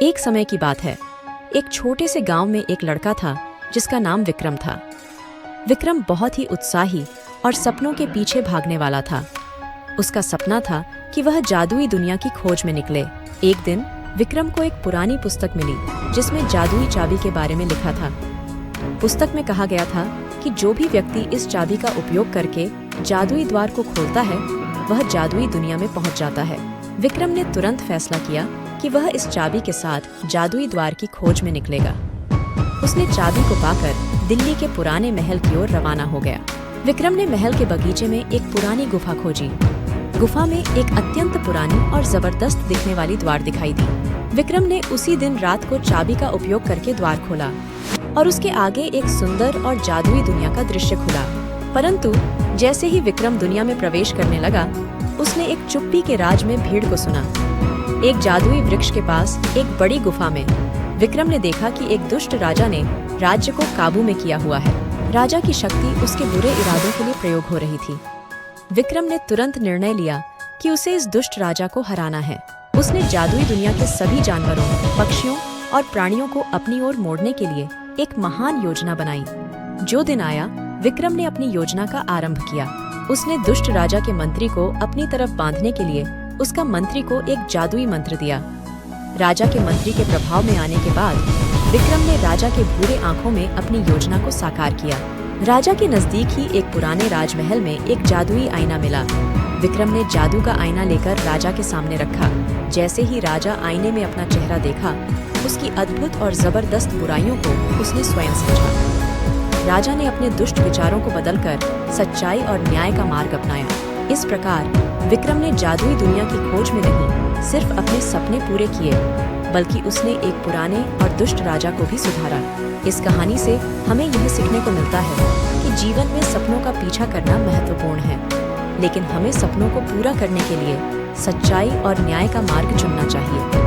एक समय की बात है। एक छोटे से गांव में एक लड़का था जिसका नाम विक्रम था। विक्रम बहुत ही उत्साही और सपनों के पीछे भागने वाला था। उसका सपना था कि वह जादुई दुनिया की खोज में निकले। एक दिन विक्रम को एक पुरानी पुस्तक मिली जिसमें जादुई चाबी के बारे में लिखा था। पुस्तक में कहा गया था कि जो भी व्यक्ति इस चाबी का उपयोग करके जादुई द्वार को खोलता है वह जादुई दुनिया में पहुंच जाता है। विक्रम ने तुरंत फैसला किया कि वह इस चाबी के साथ जादुई द्वार की खोज में निकलेगा। उसने चाबी को पाकर दिल्ली के पुराने महल की ओर रवाना हो गया। विक्रम ने महल के बगीचे में एक पुरानी गुफा खोजी। गुफा में एक अत्यंत पुरानी और जबरदस्त दिखने वाली द्वार दिखाई दी। विक्रम ने उसी दिन रात को चाबी का उपयोग करके द्वार खोला और उसके आगे एक सुंदर और जादुई दुनिया का दृश्य खुला। परंतु जैसे ही विक्रम दुनिया में प्रवेश करने लगा, उसने एक चुप्पी के राज में भीड़ को सुना। एक जादुई वृक्ष के पास एक बड़ी गुफा में विक्रम ने देखा कि एक दुष्ट राजा ने राज्य को काबू में किया हुआ है। राजा की शक्ति उसके बुरे इरादों के लिए प्रयोग हो रही थी। विक्रम ने तुरंत निर्णय लिया कि उसे इस दुष्ट राजा को हराना है। उसने जादुई दुनिया के सभी जानवरों, पक्षियों और प्राणियों को अपनी ओर मोड़ने के लिए एक महान योजना बनाई। जो दिन आया, विक्रम ने अपनी योजना का आरंभ किया। उसने दुष्ट राजा के मंत्री को अपनी तरफ बांधने के लिए उसका मंत्री को एक जादुई मंत्र दिया। राजा के मंत्री के प्रभाव में आने के बाद विक्रम ने राजा के भूरे आंखों में अपनी योजना को साकार किया। राजा के नजदीक ही एक पुराने राजमहल में एक जादुई आईना मिला। विक्रम ने जादू का आईना लेकर राजा के सामने रखा। जैसे ही राजा आईने में अपना चेहरा देखा, उसकी अद्भुत और जबरदस्त बुराइयों को उसने स्वयं समझा। राजा ने अपने दुष्ट विचारों को बदलकर सच्चाई और न्याय का मार्ग अपनाया। इस प्रकार विक्रम ने जादुई दुनिया की खोज में नहीं सिर्फ अपने सपने पूरे किए, बल्कि उसने एक पुराने और दुष्ट राजा को भी सुधारा। इस कहानी से हमें यह सीखने को मिलता है कि जीवन में सपनों का पीछा करना महत्वपूर्ण है, लेकिन हमें सपनों को पूरा करने के लिए सच्चाई और न्याय का मार्ग चुनना चाहिए।